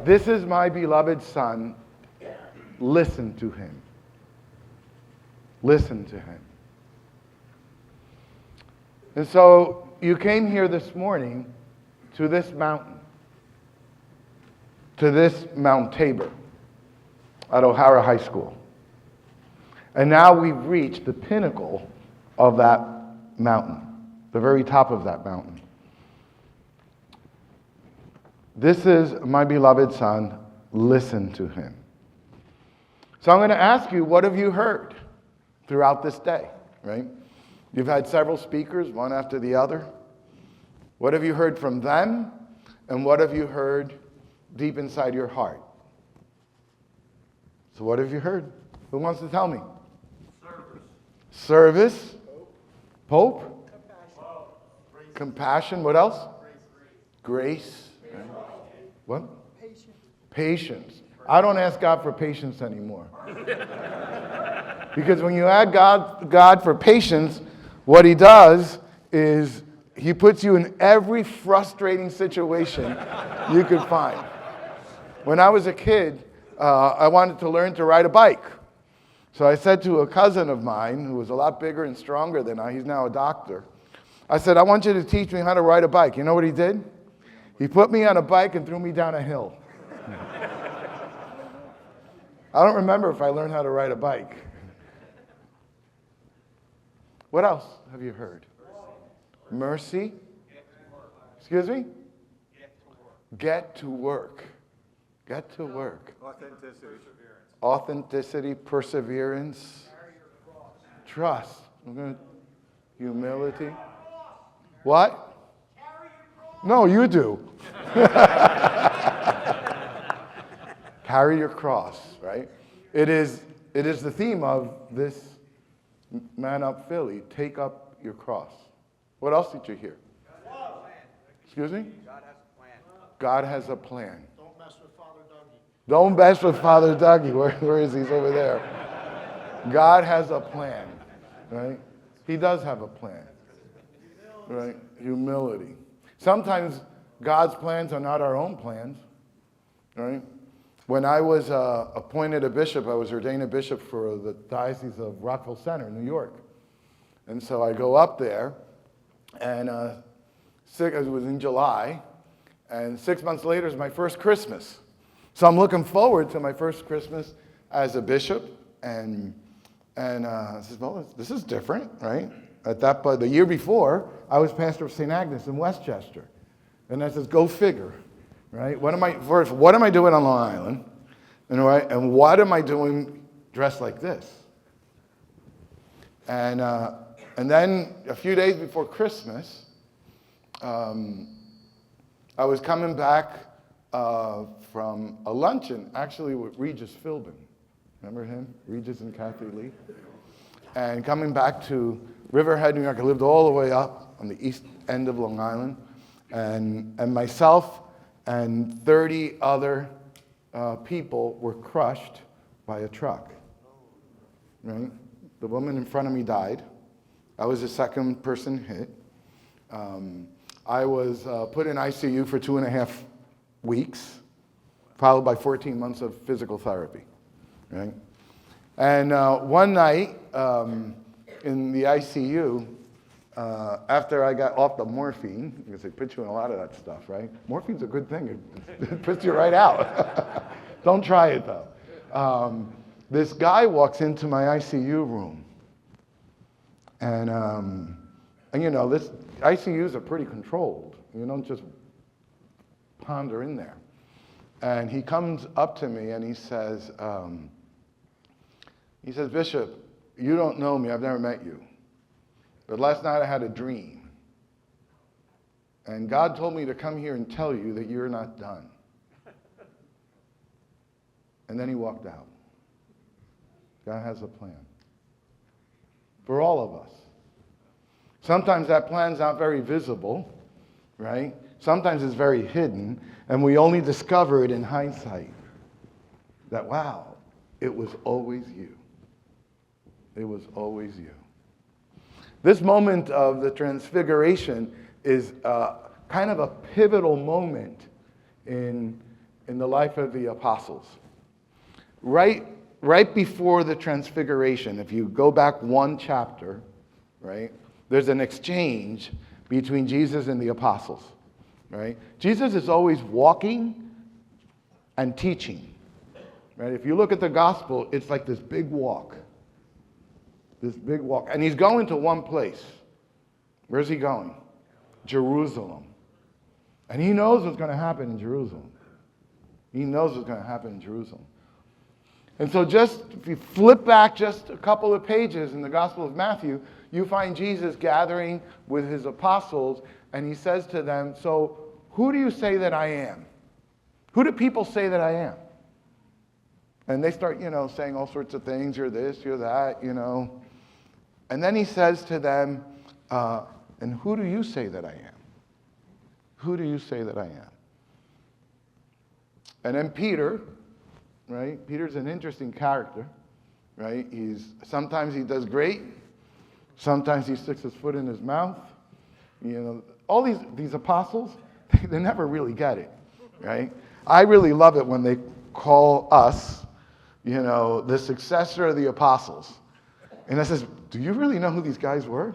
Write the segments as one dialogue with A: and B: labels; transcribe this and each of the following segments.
A: This is my beloved Son. Listen to him. Listen to him. And so you came here this morning to this mountain, to this Mount Tabor at O'Hara High School. And now we've reached the pinnacle of that mountain, the very top of that mountain. This is my beloved Son. Listen to him. So I'm going to ask you, what have you heard throughout this day, right? You've had several speakers, one after the other. What have you heard from them? And what have you heard deep inside your heart? So what have you heard? Who wants to tell me? Service. Pope. Compassion. What else? Grace. Right. What? Patience. I don't ask God for patience anymore. Because when you add God for patience, what he does is he puts you in every frustrating situation you could find. When I was a kid, I wanted to learn to ride a bike. So I said to a cousin of mine, who was a lot bigger and stronger than I, he's now a doctor, I said, I want you to teach me how to ride a bike. You know what he did? He put me on a bike and threw me down a hill. I don't remember if I learned how to ride a bike. What else have you heard? Mercy. Excuse me? Get to work. Get to work. Authenticity, perseverance, trust, humility. What? No, you do. Carry your cross, right? It is the theme of this Man Up Philly. Take up your cross. What else did you hear? Excuse me? God has a plan.
B: Don't mess with Father Dougie.
A: Don't mess with Father Dougie. Where is he? He's over there. God has a plan, right? He does have a plan, right? Humility. Sometimes God's plans are not our own plans, right? When I was appointed a bishop, I was ordained a bishop for the Diocese of Rockville Center, New York. And so I go up there, and it was in July, and 6 months later is my first Christmas. So I'm looking forward to my first Christmas as a bishop, and I said, well, this is different, right? The year before, I was pastor of St. Agnes in Westchester. And I said, go figure. Right? What am I doing on Long Island? And what am I doing dressed like this? And then a few days before Christmas, I was coming back from a luncheon, actually with Regis Philbin. Remember him? Regis and Kathy Lee. And coming back to Riverhead, New York. I lived all the way up on the east end of Long Island. And myself and 30 other people were crushed by a truck, right? The woman in front of me died. I was the second person hit. I was put in ICU for 2.5 weeks, followed by 14 months of physical therapy, right? And one night in the ICU, after I got off the morphine, because they put you in a lot of that stuff, right? Morphine's a good thing. It puts you right out. Don't try it, though. This guy walks into my ICU room. And you know, this ICUs are pretty controlled. You don't just ponder in there. And he comes up to me and he says, Bishop, you don't know me. I've never met you. But last night I had a dream. And God told me to come here and tell you that you're not done. And then he walked out. God has a plan for all of us. Sometimes that plan's not very visible, right? Sometimes it's very hidden, and we only discover it in hindsight. That, wow, it was always you. It was always you. This moment of the Transfiguration is kind of a pivotal moment in in the life of the apostles. Right before the transfiguration, if you go back one chapter, right, there's an exchange between Jesus and the apostles, right? Jesus is always walking and teaching, right? If you look at the gospel, it's like this big walk, and he's going to one place. Where's he going? Jerusalem. And he knows what's going to happen in Jerusalem. He knows what's going to happen in Jerusalem. And so just, if you flip back just a couple of pages in the Gospel of Matthew, you find Jesus gathering with his apostles, and he says to them, so who do you say that I am? Who do people say that I am? And they start, saying all sorts of things. You're this, you're that, And then he says to them, and who do you say that I am? Who do you say that I am? And then Peter, right? Peter's an interesting character, right? Sometimes he does great. Sometimes he sticks his foot in his mouth. All these apostles, they never really get it, right? I really love it when they call us, the successor of the apostles. And I says, do you really know who these guys were?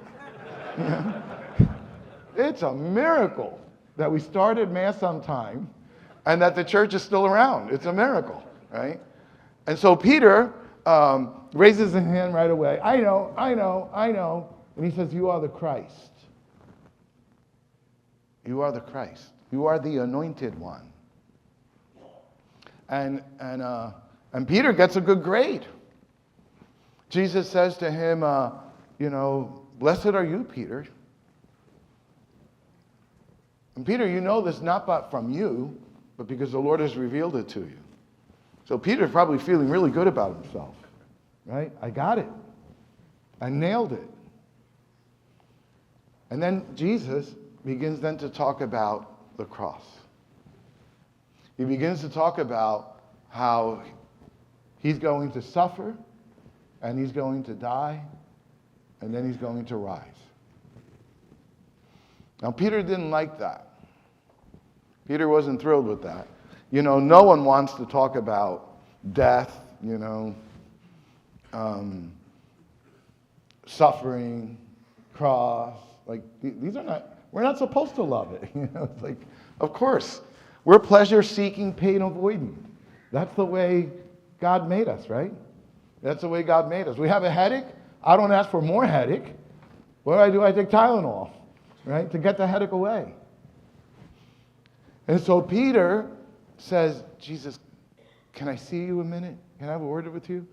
A: It's a miracle that we started Mass on time and that the church is still around. It's a miracle, right? And so Peter raises his hand right away. I know. And he says, you are the Christ. You are the Christ. You are the anointed one. And Peter gets a good grade. Jesus says to him, blessed are you, Peter. And Peter, you know this not but from you, but because the Lord has revealed it to you. So Peter's probably feeling really good about himself, right? I got it. I nailed it. And then Jesus begins then to talk about the cross. He begins to talk about how he's going to suffer, and he's going to die, and then he's going to rise. Now, Peter didn't like that. Peter wasn't thrilled with that. No one wants to talk about death, suffering, cross. Like, we're not supposed to love it. It's like, of course. We're pleasure-seeking, pain-avoidant. That's the way God made us, right? That's the way God made us. We have a headache. I don't ask for more headache. What do? I take Tylenol, right, to get the headache away. And so Peter says, Jesus, can I see you a minute? Can I have a word with you?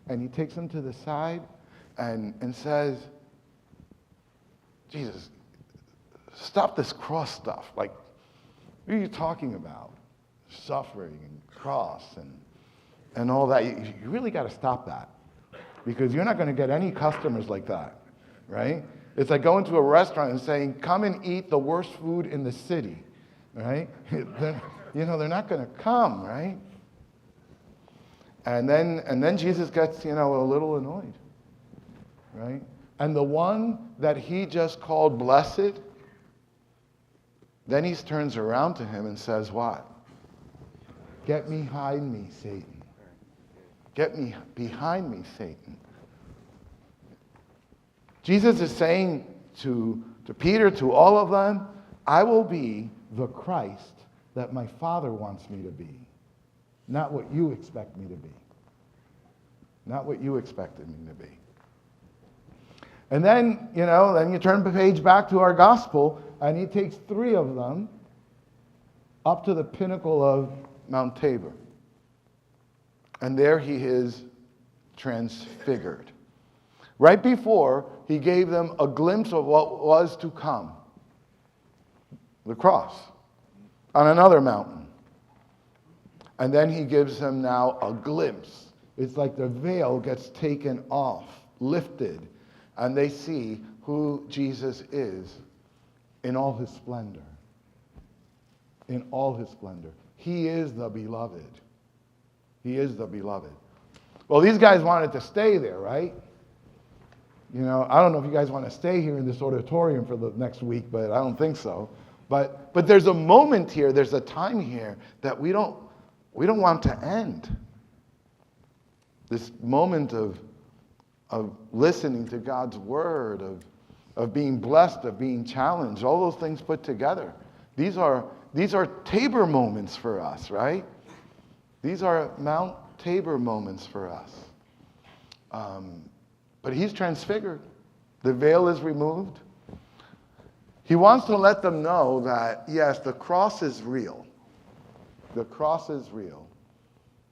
A: And he takes him to the side and says, Jesus, stop this cross stuff. Like, what are you talking about? Suffering and cross and all that. You really got to stop that, because you're not going to get any customers like that, right? It's like going to a restaurant and saying, come and eat the worst food in the city, right? They're not going to come, right? And then Jesus gets, a little annoyed, right? And the one that he just called blessed, then he turns around to him and says what? Get behind me, Satan. Get me behind me, Satan. Jesus is saying to Peter, to all of them, I will be the Christ that my Father wants me to be, not what you expect me to be. Not what you expected me to be. And then, then you turn the page back to our gospel, and he takes 3 of them up to the pinnacle of Mount Tabor. And there he is transfigured. Right before, he gave them a glimpse of what was to come. The cross on another mountain. And then he gives them now a glimpse. It's like the veil gets taken off, lifted, and they see who Jesus is in all his splendor. In all his splendor. He is the beloved. He is the beloved. Well, these guys wanted to stay there, right? I don't know if you guys want to stay here in this auditorium for the next week, but I don't think so. But there's a moment here, there's a time here that we don't we don't want to end. This moment of listening to God's word, of being blessed, of being challenged, all those things put together. These are Tabor moments for us, right? These are Mount Tabor moments for us. But he's transfigured. The veil is removed. He wants to let them know that, yes, the cross is real. The cross is real.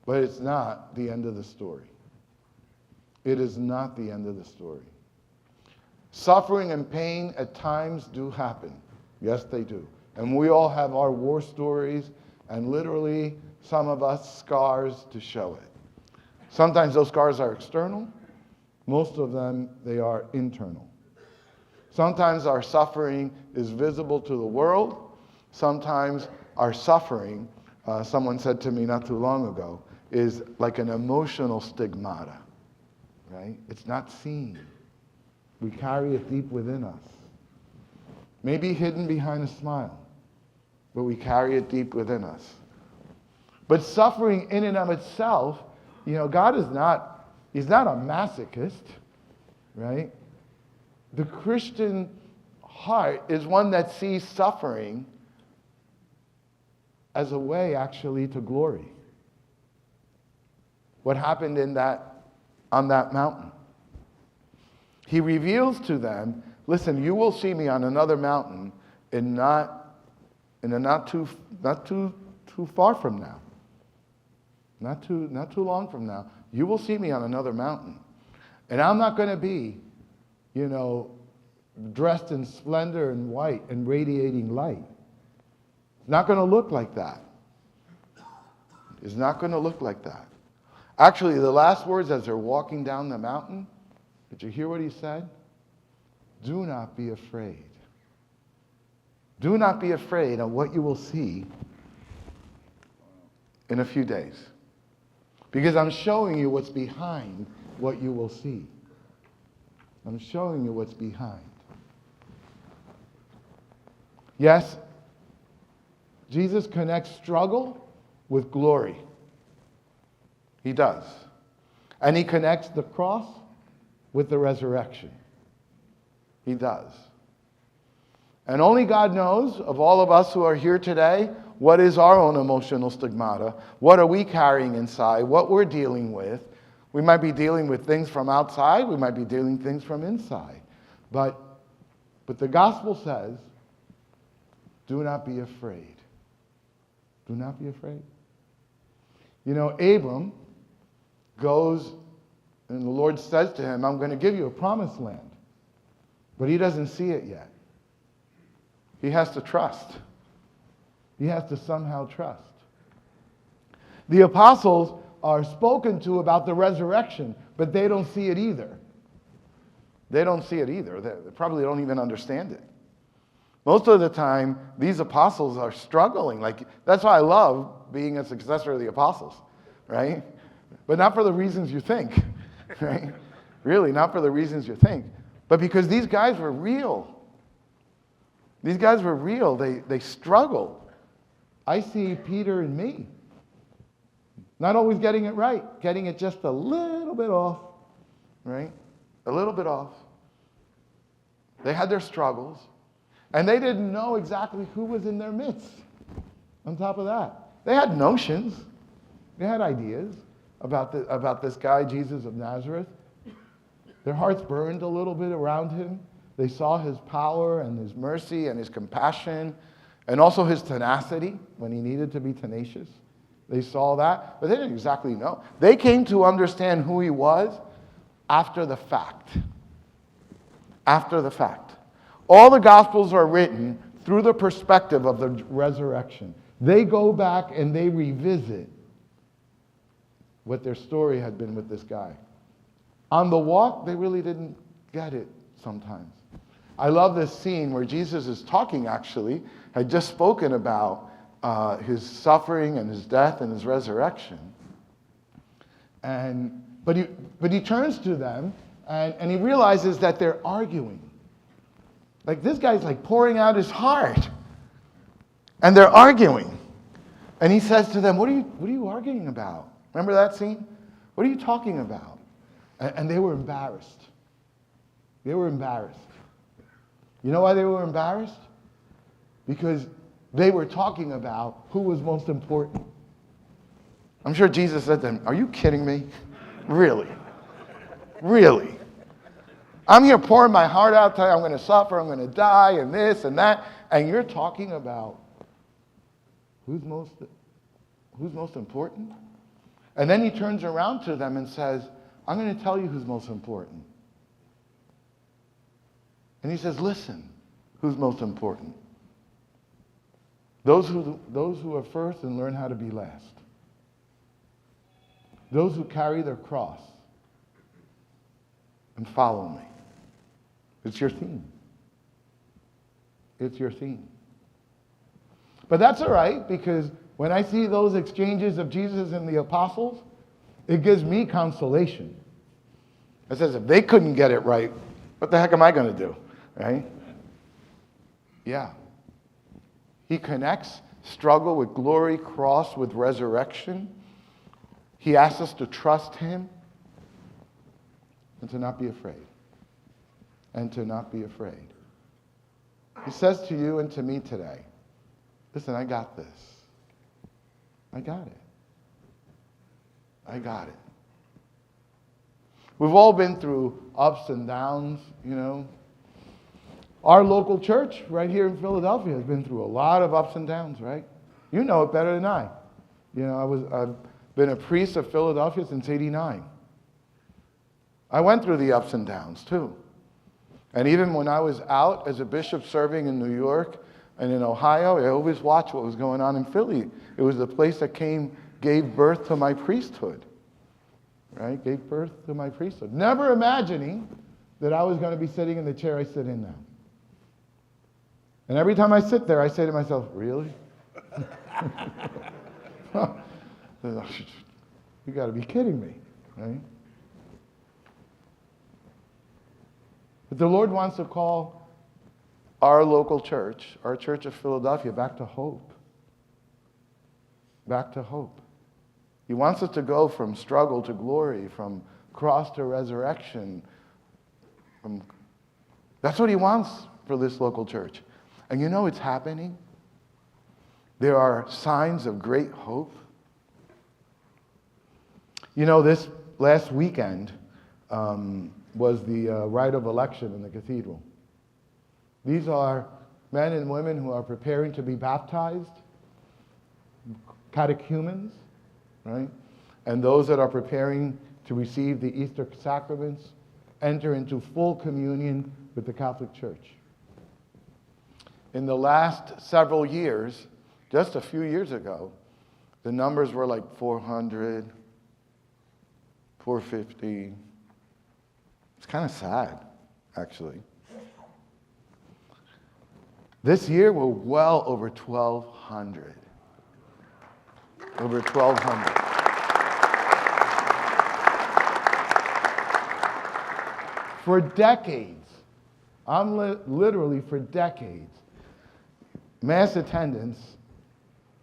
A: But it's not the end of the story. It is not the end of the story. Suffering and pain at times do happen. Yes, they do. And we all have our war stories, and literally, some of us, scars to show it. Sometimes those scars are external. Most of them, they are internal. Sometimes our suffering is visible to the world. Sometimes our suffering, someone said to me not too long ago, is like an emotional stigmata, right? It's not seen. We carry it deep within us. Maybe hidden behind a smile, but we carry it deep within us. But suffering in and of itself, God is not, he's not a masochist, right? The Christian heart is one that sees suffering as a way actually to glory. What happened on that mountain? He reveals to them, listen, you will see me on another mountain not too far from now. Not too long from now. You will see me on another mountain. And I'm not going to be, dressed in splendor and white and radiating light. It's not going to look like that. It's not going to look like that. Actually, the last words as they're walking down the mountain, did you hear what he said? Do not be afraid. Do not be afraid of what you will see in a few days. Because I'm showing you what's behind what you will see. I'm showing you what's behind. Yes, Jesus connects struggle with glory. He does. And he connects the cross with the resurrection. He does. And only God knows, of all of us who are here today, what is our own emotional stigmata? What are we carrying inside? What we're dealing with? We might be dealing with things from outside. We might be dealing with things from inside. But the gospel says, do not be afraid. Do not be afraid. Abram goes, and the Lord says to him, I'm going to give you a promised land. But he doesn't see it yet. He has to trust. He has to somehow trust. The apostles are spoken to about the resurrection, but they don't see it either. They don't see it either. They probably don't even understand it. Most of the time, these apostles are struggling. That's why I love being a successor of the apostles, right? But not for the reasons you think, right? Really, not for the reasons you think. But because these guys were real. These guys were real. They struggled. I see Peter and me. Not always getting it right. Getting it just a little bit off, right? A little bit off. They had their struggles. And they didn't know exactly who was in their midst. On top of that, they had notions. They had ideas about this guy, Jesus of Nazareth. Their hearts burned a little bit around him. They saw his power and his mercy and his compassion and also his tenacity when he needed to be tenacious. They saw that, but they didn't exactly know. They came to understand who he was after the fact. After the fact. All the Gospels are written through the perspective of the resurrection. They go back and they revisit what their story had been with this guy. On the walk, they really didn't get it sometimes. I love this scene where Jesus is talking, actually, had just spoken about his suffering and his death and his resurrection. But he turns to them and he realizes that they're arguing. This guy's pouring out his heart. And they're arguing. And he says to them, what are you arguing about? Remember that scene? What are you talking about? And they were embarrassed. They were embarrassed. You know why they were embarrassed? Because they were talking about who was most important. I'm sure Jesus said to them, are you kidding me? Really? Really? I'm here pouring my heart out, telling you I'm going to suffer, I'm going to die, and this and that, and you're talking about who's most important? And then he turns around to them and says, I'm going to tell you who's most important. And he says, listen, who's most important? Those who are first and learn how to be last. Those who carry their cross and follow me. It's your theme. It's your theme. But that's all right, because when I see those exchanges of Jesus and the apostles, it gives me consolation. It says, if they couldn't get it right, what the heck am I going to do? Right? Yeah. He connects struggle with glory, cross with resurrection. He asks us to trust him and to not be afraid. And to not be afraid. He says to you and to me today, listen, I got this. I got it. I got it. We've all been through ups and downs, you know. Our local church right here in Philadelphia has been through a lot of ups and downs, right? You know it better than I. You know, I've been a priest of Philadelphia since '89. I went through the ups and downs too. And even when I was out as a bishop serving in New York and in Ohio, I always watched what was going on in Philly. It was the place that gave birth to my priesthood. Right? Gave birth to my priesthood. Never imagining that I was going to be sitting in the chair I sit in now. And every time I sit there, I say to myself, really? You got to be kidding me, right? But the Lord wants to call our local church, our Church of Philadelphia, back to hope. Back to hope. He wants us to go from struggle to glory, from cross to resurrection. That's what he wants for this local church. And you know it's happening. There are signs of great hope. You know, this last weekend was the rite of election in the cathedral. These are men and women who are preparing to be baptized, catechumens, right? And those that are preparing to receive the Easter sacraments, enter into full communion with the Catholic Church. In the last several years, just a few years ago, the numbers were like 400, 450. It's kind of sad, actually. This year, we're well over 1,200. Over 1,200. For decades, literally for decades, Mass attendance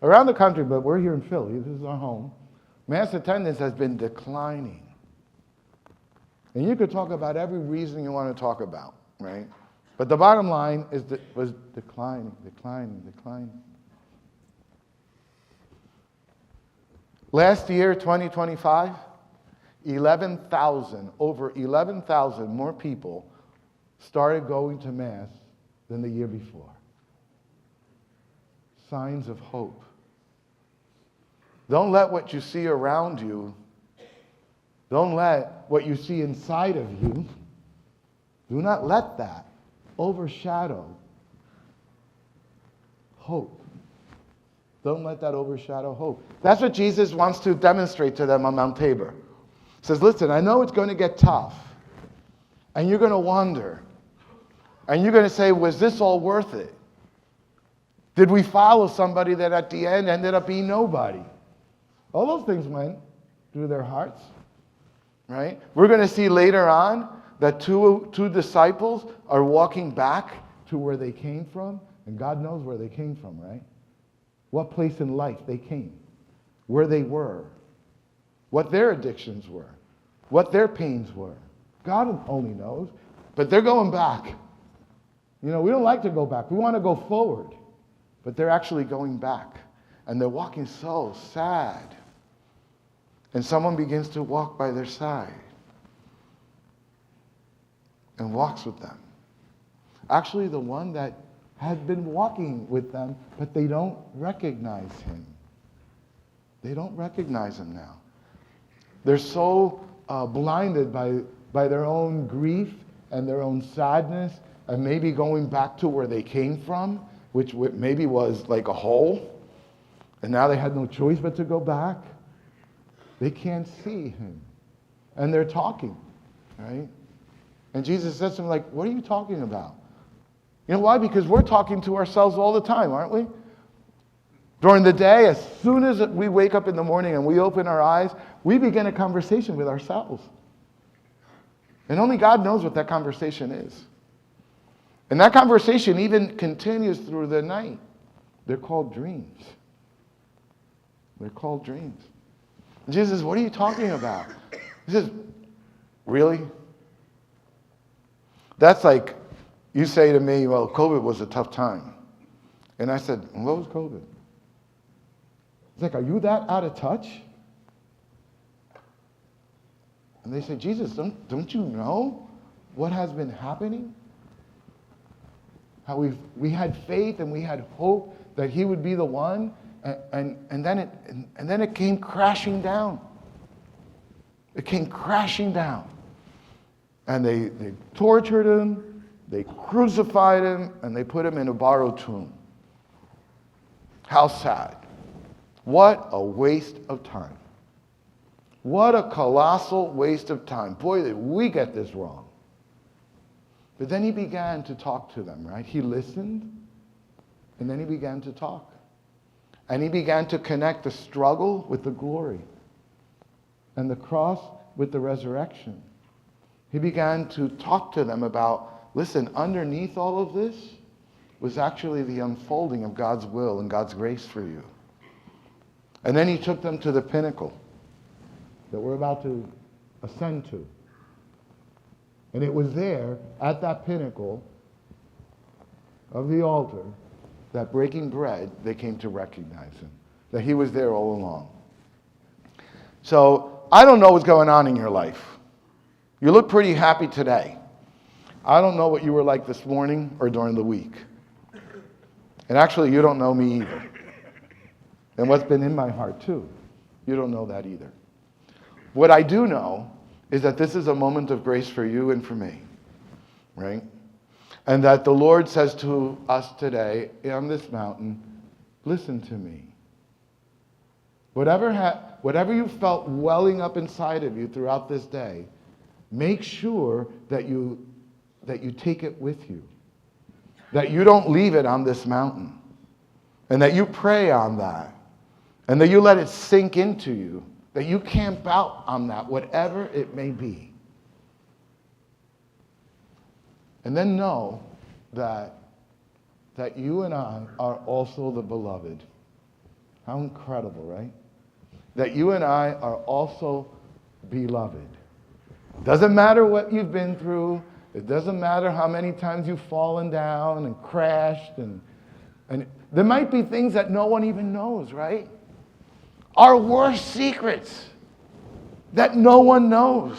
A: around the country, but we're here in Philly, this is our home, Mass attendance has been declining. And you could talk about every reason you want to talk about, right? But the bottom line is that it was declining. Last year, 2025, over 11,000 more people started going to Mass than the year before. Signs of hope. Don't let what you see around you, don't let what you see inside of you, do not let that overshadow hope. Don't let that overshadow hope. That's what Jesus wants to demonstrate to them on Mount Tabor. He says, listen, I know it's going to get tough, and you're going to wonder, and you're going to say, was this all worth it? Did we follow somebody that at the end ended up being nobody? All those things went through their hearts, right? We're going to see later on that two disciples are walking back to where they came from, and God knows where they came from, right? what place in life they came, where they were, what their addictions were, what their pains were. God only knows, but they're going back. We don't like to go back. We want to go forward, but they're actually going back, and they're walking so sad. And someone begins to walk by their side and walks with them. Actually, the one that had been walking with them, but they don't recognize him. They don't recognize him now. They're so blinded by their own grief and their own sadness, and maybe going back to where they came from, which maybe was like a hole, and now they had no choice but to go back. They can't see him. And they're talking, right? And Jesus says to them, like, what are you talking about? You know why? Because we're talking to ourselves all the time, aren't we? During the day, as soon as we wake up in the morning and we open our eyes, we begin a conversation with ourselves. And only God knows what that conversation is. And that conversation even continues through the night. They're called dreams. They're called dreams. And Jesus says, what are you talking about? He says, really? That's like you say to me, well, COVID was a tough time. And I said, what was COVID? He's like, are you that out of touch? And they said, Jesus, don't you know what has been happening? How we had faith and we had hope that he would be the one, and then it came crashing down. It came crashing down. And they tortured him, they crucified him, and they put him in a borrowed tomb. How sad. What a waste of time. What a colossal waste of time. Boy, did we get this wrong. But then he began to talk to them, right? He listened, and then he began to talk. And he began to connect the struggle with the glory, and the cross with the resurrection. He began to talk to them about, listen, underneath all of this was actually the unfolding of God's will and God's grace for you. And then he took them to the pinnacle that we're about to ascend to. And it was there, at that pinnacle of the altar, that breaking bread, they came to recognize him, that he was there all along. So, I don't know what's going on in your life. You look pretty happy today. I don't know what you were like this morning or during the week. And actually, you don't know me either. And what's been in my heart, too. You don't know that either. What I do know is that this is a moment of grace for you and for me, right? And that the Lord says to us today on this mountain, listen to me. Whatever you felt welling up inside of you throughout this day, make sure that you take it with you. That you don't leave it on this mountain. And that you pray on that. And that you let it sink into you. That you camp out on that, whatever it may be. And then know that you and I are also the beloved. How incredible, right? That you and I are also beloved. Doesn't matter what you've been through. It doesn't matter how many times you've fallen down and crashed. And there might be things that no one even knows, right? Our worst secrets that no one knows,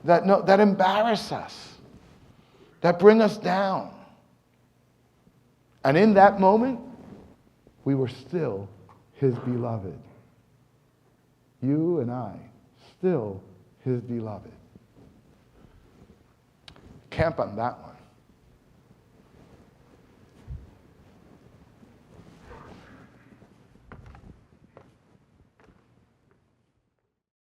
A: that embarrass us, that bring us down. And in that moment, we were still his beloved. You and I, still his beloved. Camp on that one.